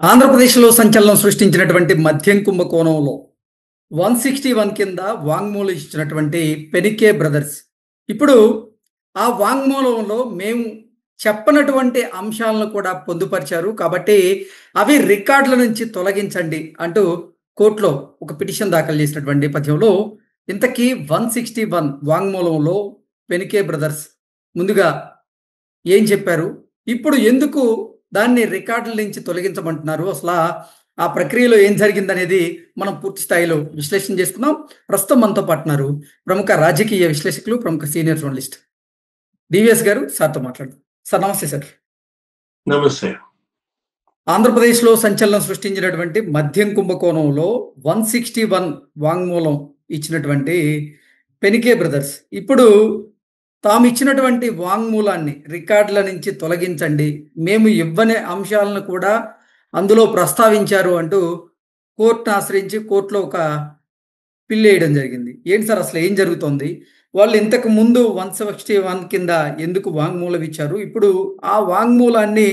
ఆంధ్రప్రదేశ్లో సంచలనం సృష్టించినటువంటి మద్యం కుంభకోణంలో 161 కింద వాంగ్మూలం ఇచ్చినటువంటి పెనికే బ్రదర్స్. ఇప్పుడు ఆ వాంగ్మూలంలో మేము చెప్పనటువంటి అంశాలను కూడా పొందుపరిచారు. కాబట్టి అవి రికార్డుల నుంచి తొలగించండి అంటూ కోర్టులో ఒక పిటిషన్ దాఖలు చేసినటువంటి నేపథ్యంలో ఇంతకీ 161 వాంగ్మూలంలో పెనికే బ్రదర్స్ ముందుగా ఏం చెప్పారు? ఇప్పుడు ఎందుకు దాన్ని రికార్డుల నుంచి తొలగించమంటున్నారు? అసలా ఆ ప్రక్రియలో ఏం జరిగిందనేది మనం పూర్తి స్థాయిలో విశ్లేషణ చేసుకుందాం. ప్రస్తుతం మనతో పాటున్నారు ప్రముఖ రాజకీయ విశ్లేషకులు, ప్రముఖ సీనియర్ జర్నలిస్ట్ డివిఎస్ గారు. సార్తో మాట్లాడదాం. సార్ నమస్తే సార్. నమస్తే. ఆంధ్రప్రదేశ్లో సంచలనం సృష్టించినటువంటి మద్యం కుంభకోణంలో 161 వాంగ్మూలం ఇచ్చినటువంటి పెనికే బ్రదర్స్ ఇప్పుడు తాము ఇచ్చినటువంటి వాంగ్మూలాన్ని రికార్డుల నుంచి తొలగించండి, మేము ఇవ్వని అంశాలను కూడా అందులో ప్రస్తావించారు అంటూ కోర్టును ఆశ్రయించి కోర్టులో ఒక పిల్ వేయడం జరిగింది. ఏంటి సార్ అసలు ఏం జరుగుతోంది? వాళ్ళు ఇంతకు ముందు 161 కింద ఎందుకు వాంగ్మూలం ఇచ్చారు? ఇప్పుడు ఆ వాంగ్మూలాన్ని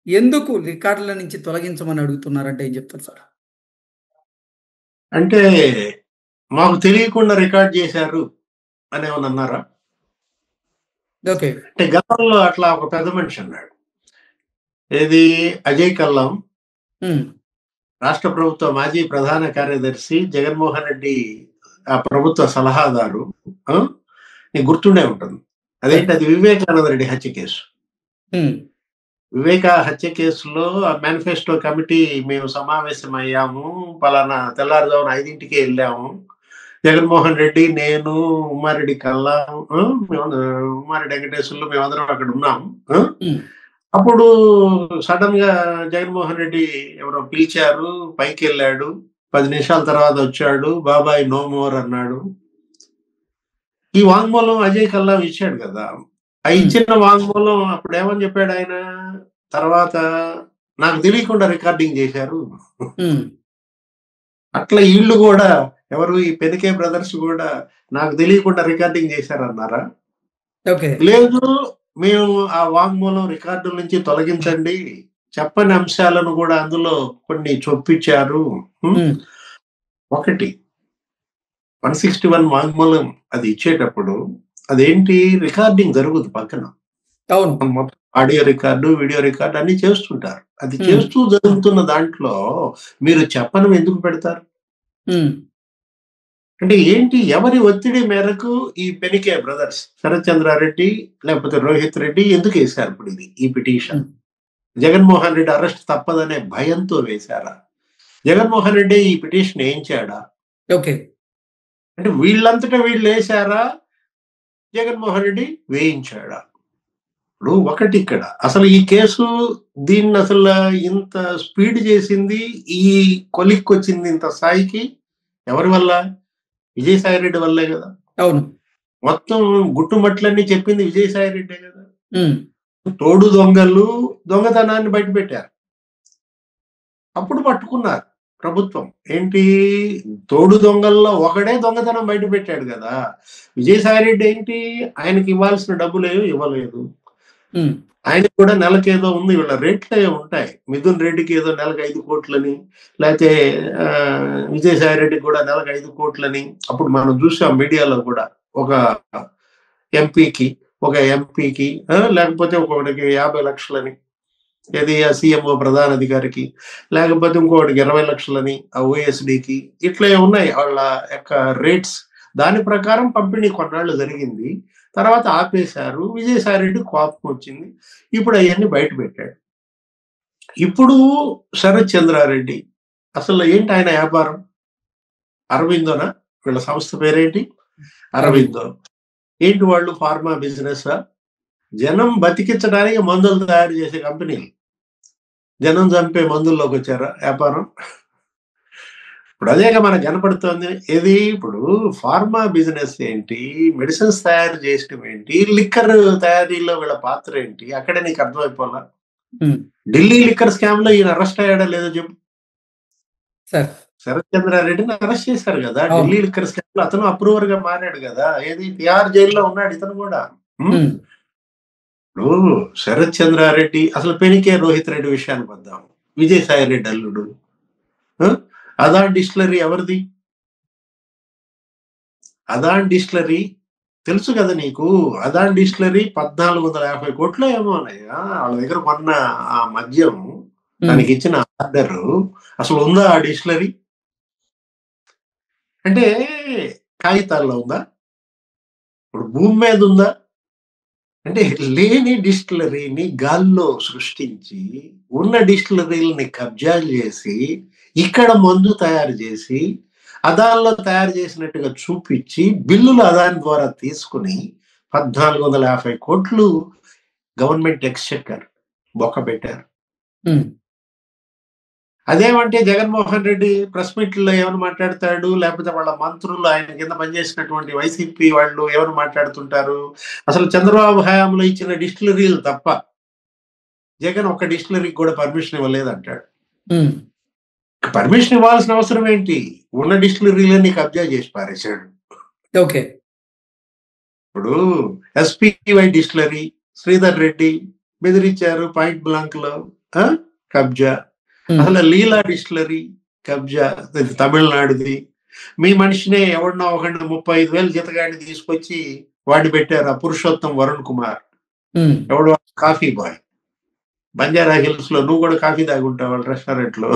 ఎందుకు రికార్డుల నుంచి తొలగించమని అడుగుతున్నారంటే ఏం చెప్తారు సార్? అంటే మాకు తెలియకుండా రికార్డ్ చేశారు అని ఏమన్నా అన్నారా? ఓకే. అంటే గతంలో అట్లా ఒక పెద్ద మనిషి అన్నాడు. ఏది అజయ్ కల్లం, రాష్ట్ర ప్రభుత్వ మాజీ ప్రధాన కార్యదర్శి జగన్మోహన్ రెడ్డి ఆ ప్రభుత్వ సలహాదారు. నీకు గుర్తుండే ఉంటుంది. అదేంటి, అది వివేకానంద రెడ్డి హత్య కేసు. వివేక హత్య కేసులో ఆ మేనిఫెస్టో కమిటీ మేము సమావేశం అయ్యాము, పలానా తెల్లారుజామున 5ంటికే వెళ్ళాము. జగన్మోహన్ రెడ్డి, నేను, ఉమ్మారెడ్డి కల్లా, ఉమ్మారెడ్డి వెంకటేశ్వర్లు మేమందరం అక్కడ ఉన్నాము. అప్పుడు సడన్ గా జగన్మోహన్ రెడ్డి ఎవరో పిలిచారు, పైకి వెళ్ళాడు. 10 నిమిషాల తర్వాత వచ్చాడు, బాబాయ్ నో మోర్ అన్నాడు. ఈ వాంగ్మూలం అజయ్ కల్లా ఇచ్చాడు కదా. ఆ ఇచ్చిన వాంగ్మూలం అప్పుడు ఏమని చెప్పాడు ఆయన? తర్వాత నాకు తెలియకుండా రికార్డింగ్ చేశారు. అట్లా వీళ్ళు కూడా, ఎవరు ఈ పెనికే బ్రదర్స్ కూడా నాకు తెలియకుండా రికార్డింగ్ చేశారన్నారా? లేదు, మేము ఆ వాంగ్మూలం రికార్డుల నుంచి తొలగించండి, చెప్పని అంశాలను కూడా అందులో కొన్ని చొప్పించారు. ఒకటి 161 వాంగ్మూలం అది ఇచ్చేటప్పుడు అదేంటి, రికార్డింగ్ జరుగుతుంది పక్కన. మొత్తం ఆడియో రికార్డు, వీడియో రికార్డు అన్ని చేస్తుంటారు. అది చేస్తూ జరుగుతున్న దాంట్లో మీరు చెప్పనం ఎందుకు పెడతారు? అంటే ఏంటి, ఎవరి ఒత్తిడి మేరకు ఈ పెనికే బ్రదర్స్, శరత్ చంద్రారెడ్డి లేకపోతే రోహిత్ రెడ్డి ఎందుకు వేశారు ఇప్పుడు ఈ పిటిషన్? జగన్మోహన్ రెడ్డి అరెస్ట్ తప్పదనే భయంతో వేశారా? జగన్మోహన్ రెడ్డి ఈ పిటిషన్ వేయించాడా? అంటే వీళ్ళంతటా వీళ్ళు వేశారా, జగన్మోహన్ రెడ్డి వేయించాడా? ఇప్పుడు ఒకటి, ఇక్కడ అసలు ఈ కేసు దీన్ని అసలు ఇంత స్పీడ్ చేసింది, ఈ కొలిక్కి వచ్చింది ఇంత స్థాయికి ఎవరి వల్ల? విజయసాయి రెడ్డి వల్లే కదా. అవును, మొత్తం గుట్టుమట్లన్నీ చెప్పింది విజయసాయి రెడ్డే కదా. తోడు దొంగలు దొంగతనాన్ని బయట పెట్టారు, అప్పుడు పట్టుకున్నారు ప్రభుత్వం. ఏంటి, తోడు దొంగల్లో ఒకడే దొంగతనం బయట పెట్టాడు కదా. విజయసాయి రెడ్డి ఏంటి, ఆయనకి ఇవ్వాల్సిన డబ్బులేవో ఇవ్వలేదు. ఆయనకు కూడా నెలకేదో ఉంది, వీళ్ళ రేట్లు ఉంటాయి. మిథున్ రెడ్డికి ఏదో నెలకు 5 కోట్లని, లేకపోతే విజయసాయి రెడ్డికి కూడా నెలకు 5 కోట్లని. అప్పుడు మనం చూసాం మీడియాలో కూడా, ఒక ఎంపీకి లేకపోతే ఒకటికి 50 లక్షలని, ఏది ఆ సీఎంఓ ప్రధాన అధికారికి, లేకపోతే ఇంకోటికి 20 లక్షలని ఆ ఓఎస్డికి. ఇట్లా ఉన్నాయి వాళ్ళ యొక్క రేట్స్. దాని ప్రకారం పంపిణీ కొన్నాళ్ళు జరిగింది, తర్వాత ఆపేశారు. విజయసాయి రెడ్డి కోపం వచ్చింది, ఇప్పుడు అవన్నీ బయట పెట్టాడు. ఇప్పుడు శరత్ చంద్రారెడ్డి అసలు ఏంటి, ఆయన వ్యాపారం అరవిందోనా? వీళ్ళ సంస్థ పేరేంటి? అరవిందో. ఏంటి వాళ్ళు, ఫార్మా బిజినెస్? జనం బతికించడానికి మందులు తయారు చేసే కంపెనీలు. జనం చంపే మందుల్లోకి వచ్చారా వ్యాపారం? ఇప్పుడు అదేగా మనకు కనపడుతోంది. ఏది, ఇప్పుడు ఫార్మా బిజినెస్ ఏంటి, మెడిసిన్స్ తయారు చేయడం ఏంటి, లిక్కర్ తయారీలో వీళ్ళ పాత్ర ఏంటి, అక్కడే నీకు అర్థమైపోలా. ఢిల్లీ లిక్కర్ స్కామ్ లో ఈయన అరెస్ట్ అయ్యాడా లేదో చెప్పు. శరత్ చంద్రారెడ్డిని అరెస్ట్ చేశారు కదా ఢిల్లీ లిక్కర్ స్కామ్ లో. అతను అప్రూవర్ గా మారాడు కదా. ఏది, తిహార్ జైల్లో ఉన్నాడు ఇతను కూడా. ఇప్పుడు శరత్ చంద్రారెడ్డి, అసలు పెనికే రోహిత్ రెడ్డి విషయానికి వద్దాం. విజయసాయి రెడ్డి అల్లుడు. అదాన్ డిస్టిలరీ ఎవరిది? అదాన్ డిస్టిలరీ తెలుసు కదా నీకు. అదాన్ డిస్టిలరీ 1450 కోట్లు ఏమో అన్నయ్య వాళ్ళ దగ్గర మొన్న ఆ మద్యం దానికి ఇచ్చిన ఆర్డర్ అసలు ఉందా ఆ డిస్టిలరీ? అంటే కాగితాల్లో ఉందా? ఇప్పుడు భూమి మీద ఉందా? అంటే లేని డిస్టిలరీని గాల్లో సృష్టించి ఉన్న డిస్టిలరీలని కబ్జా చేసి ఇక్కడ మందు తయారు చేసి అదాన్లో తయారు చేసినట్టుగా చూపించి బిల్లులు అదాన్ ద్వారా తీసుకుని 1450 కోట్లు గవర్నమెంట్ ఎక్స్చెక్కర్ బొక్క పెట్టారు. అదేమంటే జగన్మోహన్ రెడ్డి ప్రెస్ మీట్లో ఏమైనా మాట్లాడతాడు, లేకపోతే వాళ్ళ మంత్రులు ఆయన కింద పనిచేసినటువంటి వైసీపీ వాళ్ళు ఎవరు మాట్లాడుతుంటారు? అసలు చంద్రబాబు హయాంలో ఇచ్చిన డిస్టిలరీలు తప్ప జగన్ ఒక డిస్టిలరీకి కూడా పర్మిషన్ ఇవ్వలేదంటాడు. పర్మిషన్ ఇవ్వాల్సిన అవసరం ఏంటి? ఉన్న డిస్టిలరీలన్నీ కబ్జా చేసి పారేశాడు. ఓకే. ఇప్పుడు ఎస్పీవై డిస్టిలరీ శ్రీధర్ రెడ్డి బెదిరించారు పాయింట్ బ్లాంక్ లో కబ్జా. అసలు లీలా డిస్టిలరీ కబ్జా, తమిళనాడుది. మీ మనిషినే ఎవరినో ఒకరిని 35,000 జీతగాడిని తీసుకొచ్చి వాడిని పెట్టారు, ఆ పురుషోత్తం వరుణ్ కుమార్. ఎవడు? Coffee bye. బంజారా హిల్స్ లో నువ్వు కూడా కాఫీ తాగుంటావు వాళ్ళ రెస్టారెంట్ లో.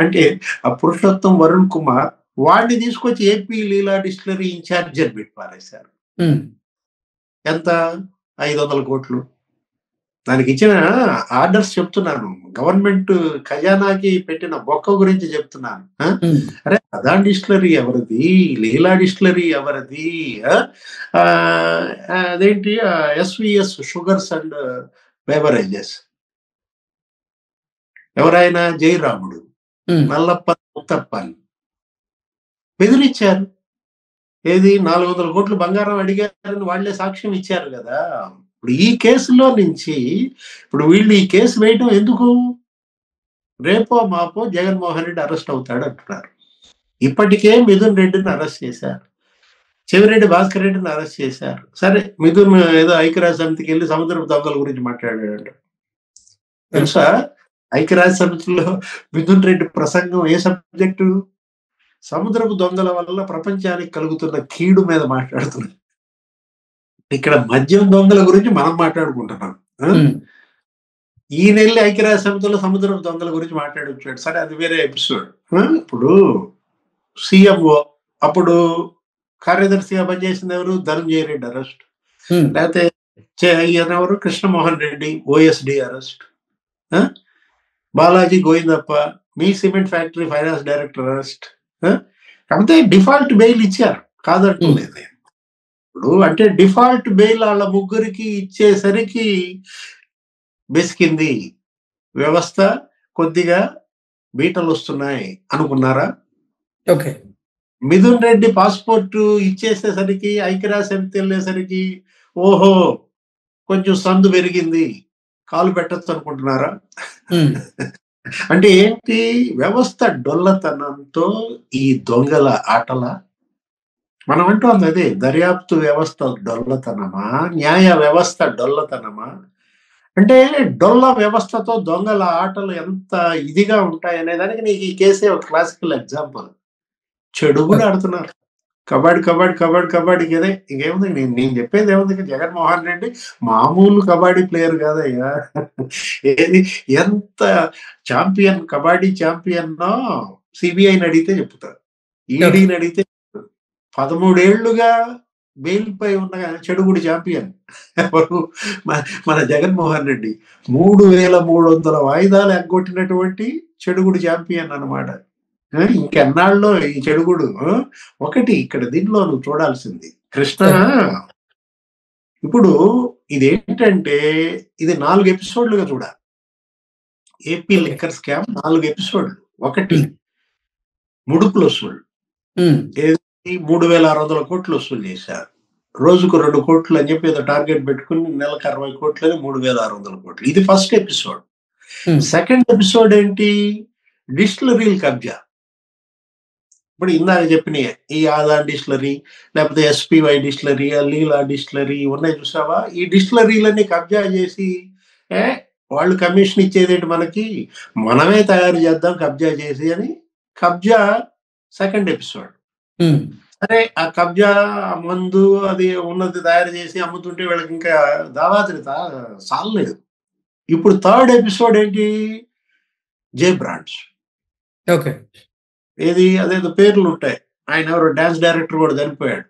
అంటే ఆ పురుషోత్తం వరుణ్ కుమార్ వాడిని తీసుకొచ్చి ఏపీ లీలా డిస్టిలరీ ఇన్ఛార్జ్ అని పెట్టి పారేశారు. ఎంత? 500 కోట్లు. దానికి ఇచ్చిన ఆర్డర్స్ చెప్తున్నాను, గవర్నమెంట్ ఖజానాకి పెట్టిన బొక్క గురించి చెప్తున్నాను. అరే అదాన్ డిస్టిలరీ ఎవరిది? లీలా డిస్టిలరీ ఎవరిది? అదేంటి ఎస్విఎస్ షుగర్స్ అండ్ బెవరేజెస్ ఎవరైనా జయరాముడు, నల్లప్ప, ముత్తప్పని బెదిరించారు. ఏది? 400 కోట్లు బంగారం అడిగారని వాళ్లే సాక్ష్యం ఇచ్చారు కదా. ఇప్పుడు ఈ కేసులో నుంచి ఇప్పుడు వీళ్ళు ఈ కేసు వేయడం ఎందుకు? రేపో మాపో జగన్మోహన్ రెడ్డి అరెస్ట్ అవుతాడు అంటున్నారు. ఇప్పటికే మిథున్ రెడ్డిని అరెస్ట్ చేశారు, చెవిరెడ్డి భాస్కర్ రెడ్డిని అరెస్ట్ చేశారు. సరే, మిథున్ ఏదో ఐక్యరాజ్య సమితికి వెళ్ళి సముద్రపు దొంగల గురించి మాట్లాడాడు. తెలుసా? ఐక్యరాజ్య సమితిలో మిథున్ రెడ్డి ప్రసంగం ఏ సబ్జెక్టు? సముద్రపు దొంగల వల్ల ప్రపంచానికి కలుగుతున్న కీడు మీద మాట్లాడుతున్నారు. ఇక్కడ మద్యం దొంగల గురించి మనం మాట్లాడుకుంటున్నాం. ఈ నెల ఐక్యరాజ్య సమితిలో సముద్రపు దొంగల గురించి మాట్లాడుతున్నాడు. సరే, అది వేరే ఎపిసోడ్. ఇప్పుడు సీఎంఓ అప్పుడు కార్యదర్శిగా పనిచేసింది ఎవరు? ధనంజయ రెడ్డి అరెస్ట్. లేకపోతే ఎవరు? Krishnamohan Reddy OSD arrest. బాలాజీ గోవిందప్ప మీ cement factory finance director arrest. కాకపోతే డిఫాల్ట్ బెయిల్ ఇచ్చారు, కాదంటలేదు. ఇప్పుడు అంటే డిఫాల్ట్ బెయిల్ వాళ్ళ ముగ్గురికి ఇచ్చేసరికి బెసికింది వ్యవస్థ, కొద్దిగా బీటలు వస్తున్నాయి అనుకున్నారా? ఓకే. మిథున్ రెడ్డి పాస్పోర్ట్ ఇచ్చేసేసరికి, ఐక్యరాజ్య సమితి వెళ్ళేసరికి ఓహో కొంచెం సందు పెరిగింది, కాలు పెట్టచ్చు అనుకుంటున్నారా? అంటే ఏంటి? వ్యవస్థ డొల్లతనంతో ఈ దొంగల ఆటల మనం అంటోంది అదే. దర్యాప్తు వ్యవస్థ డొల్లతనమా, న్యాయ వ్యవస్థ డొల్లతనమా? అంటే డొల్ల వ్యవస్థతో దొంగల ఆటలు ఎంత ఇదిగా ఉంటాయనే దానికి నీకు ఈ కేసే ఒక క్లాసికల్ ఎగ్జాంపుల్. చెడు కూడా ఆడుతున్నారు. కబడ్డీ కబడ్డీ కబడ్డీ కబడ్డీ కదే. ఇంకేముంది? నేను చెప్పేది ఏముంది? జగన్మోహన్ రెడ్డి మామూలు కబడ్డీ ప్లేయర్ కాదయ్యా. ఏది ఎంత ఛాంపియన్, కబడ్డీ ఛాంపియన్నో సిబిఐని అడిగితే చెప్తారు, ఈడీని అడిగితే 13 ఏళ్లుగా బెయిల్ పై ఉన్న చెడుగుడి ఛాంపియన్ ఎవరు? మన జగన్మోహన్ రెడ్డి. 3,300 వాయిదాలు ఎగ్గొట్టినటువంటి చెడుగుడి ఛాంపియన్ అన్నమాట. ఇంకెన్నాళ్ళలో ఈ చెడుగుడు. ఒకటి ఇక్కడ దీంట్లో నువ్వు చూడాల్సింది కృష్ణ, ఇప్పుడు ఇదేంటంటే ఇది 4 ఎపిసోడ్లుగా చూడాలి. ఏపీ లిక్కర్ స్కామ్ 4 ఎపిసోడ్లు. ఒకటి ముడుపులు వసూళ్ళు, 3,600 కోట్లు వసూలు చేశారు. రోజుకు 2 కోట్లు అని చెప్పి ఏదో టార్గెట్ పెట్టుకుని నెలకు 60 కోట్లని 3,600 కోట్లు. ఇది ఫస్ట్ ఎపిసోడ్. సెకండ్ ఎపిసోడ్ ఏంటి? డిస్టిలరీలు కబ్జా. ఇప్పుడు ఇందాక చెప్పిన ఈ ఆదాన్ డిస్టిలరీ, లేకపోతే ఎస్పీవై డిస్టిలరీ, లీలా డిస్టిలరీ ఉన్నాయి చూసావా? ఈ డిస్టిలరీలన్నీ కబ్జా చేసి వాళ్ళు కమిషన్ ఇచ్చేది ఏంటి మనకి, మనమే తయారు చేద్దాం కబ్జా చేసి అని. కబ్జా సెకండ్ ఎపిసోడ్. సరే, ఆ కబ్జా మందు అది ఉన్నది తయారు చేసి అమ్ముతుంటే వీళ్ళకి ఇంకా దావాతిని సాలలేదు. ఇప్పుడు థర్డ్ ఎపిసోడ్ ఏంటి, జే బ్రాండ్స్. ఓకే. ఏది అదేదో పేర్లు ఉంటాయి. ఆయన ఎవరో డాన్స్ డైరెక్టర్ కూడా చనిపోయాడు.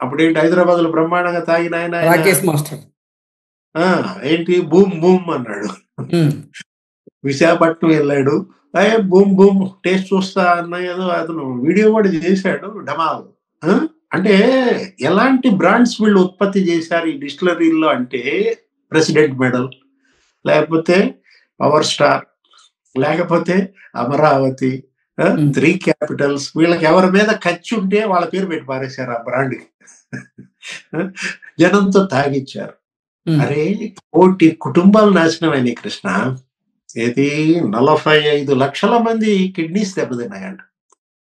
అప్పుడు ఏంటి, హైదరాబాద్ లో బ్రహ్మాండంగా తాగిన ఆయన రాకేష్ మాస్టర్ ఏంటి బూమ్ బూమ్ అన్నాడు. విశాఖపట్నం వెళ్ళాడు, బూమ్ బూమ్ టేస్ట్ చూస్తా అన్న ఏదో అతను వీడియో కూడా చేశాడు, డమాల్. అంటే ఎలాంటి బ్రాండ్స్ వీళ్ళు ఉత్పత్తి చేశారు ఈ డిస్టిలరీల్లో అంటే, ప్రెసిడెంట్ మెడల్, లేకపోతే పవర్ స్టార్, లేకపోతే అమరావతి, 3 క్యాపిటల్స్. వీళ్ళకి ఎవరి మీద ఖర్చు ఉంటే వాళ్ళ పేరు పెట్టి పారేశారు ఆ బ్రాండ్కి. జనంతో తాగిచ్చారు. అరే, 1 కుటుంబాలు నాశనం అయినాయి కృష్ణ. ఏది 45 లక్షల మంది కిడ్నీస్ దెబ్బతిన్నాయంట,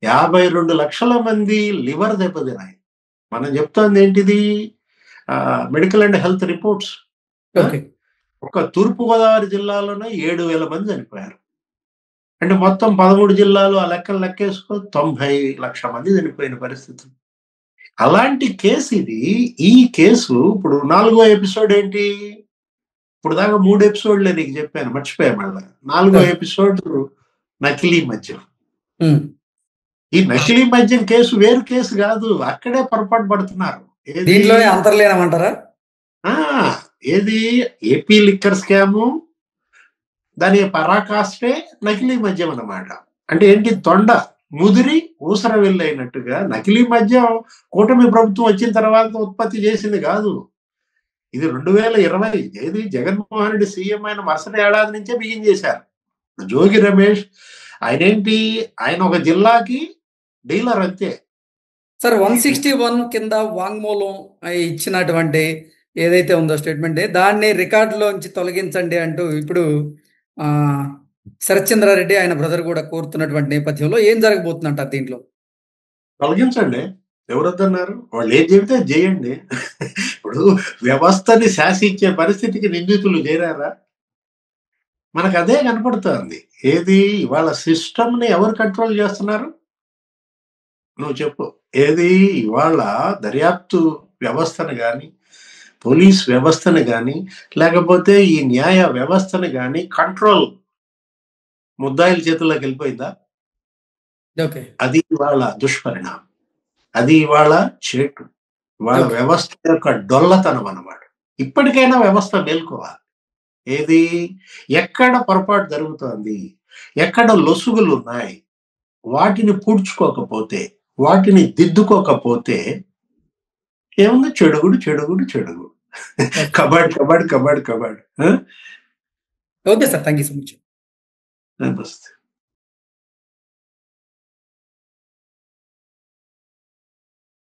52 లక్షల మంది లివర్ దెబ్బతిన్నాయి. మనం చెప్తోంది ఏంటిది, మెడికల్ అండ్ హెల్త్ రిపోర్ట్స్. ఒక తూర్పుగోదావరి జిల్లాలోనే 7,000 మంది చనిపోయారు. అంటే మొత్తం 13 జిల్లాలు ఆ లెక్కలు లెక్కేసుకో, 90 లక్షల మంది చనిపోయిన పరిస్థితి. అలాంటి కేసు ఇది. ఈ కేసు ఇప్పుడు 4వ ఎపిసోడ్ ఏంటి, ఇప్పుడు దాకా 3 ఎపిసోడ్లే నీకు చెప్పాను, మర్చిపోయా మళ్ళా. 4వ ఎపిసోడ్ నకిలీ మద్యం. ఈ నకిలీ మద్యం కేసు వేరు కేసు కాదు, అక్కడే పొరపాటు పడుతున్నారు. దీంట్లోనే అంతర్లీనమంటారా? ఏది ఏపీ లిక్కర్ స్కాము, దాని పరాకాష్టే నకిలీ మద్యం అన్నమాట. అంటే ఏంటి, తొండ ముదిరి ఊసర వెళ్ళైనట్టుగా నకిలీ మద్యం కూటమి ప్రభుత్వం వచ్చిన తర్వాత ఉత్పత్తి చేసింది కాదు. ఇది 2020. ఏది జగన్మోహన్ రెడ్డి సీఎం అయిన మరుసటి ఏడాది నుంచే బిగిన్ చేశారు. జోగి రమేష్ ఆయన ఒక జిల్లాకి డీలర్ అంతే. సార్, 161 కింద వాంగ్మూలం ఇచ్చినటువంటి ఏదైతే ఉందో స్టేట్మెంట్, దాన్ని రికార్డులోంచి తొలగించండి అంటూ ఇప్పుడు శరత్చంద్రారెడ్డి ఆయన బ్రదర్ కూడా కోరుతున్నటువంటి నేపథ్యంలో ఏం జరగబోతుందంటారు దీంట్లో? తొలగించండి, ఎవరొద్దన్నారు? వాళ్ళు ఏం చెబితే చేయండి. ఇప్పుడు వ్యవస్థని శాసించే పరిస్థితికి నిందితులు చేరారా? మనకు అదే కనపడుతోంది. ఏది ఇవాళ సిస్టమ్ని ఎవరు కంట్రోల్ చేస్తున్నారు నువ్వు చెప్పు. ఏది ఇవాళ దర్యాప్తు వ్యవస్థను కానీ, పోలీస్ వ్యవస్థను కానీ, లేకపోతే ఈ న్యాయ వ్యవస్థను కానీ కంట్రోల్ ముద్దాయిల చేతుల్లోకి వెళ్ళిపోయిందా? అది ఇవాళ దుష్పరిణామం, అది ఇవాళ చేటు, ఇవాళ వ్యవస్థ యొక్క డొల్లతనం అన్నమాట. ఇప్పటికైనా వ్యవస్థ మేల్కోవాలి. ఏది ఎక్కడ పొరపాటు జరుగుతోంది, ఎక్కడ లొసుగులు ఉన్నాయి, వాటిని పూడ్చుకోకపోతే, వాటిని దిద్దుకోకపోతే ఏముంది, చెడుగుడు చెడుగుడు చెడుగుడు, కబడ్ కబడ్ కబడ్ కబడ్. Okay sir, thank you so much. నమస్తే.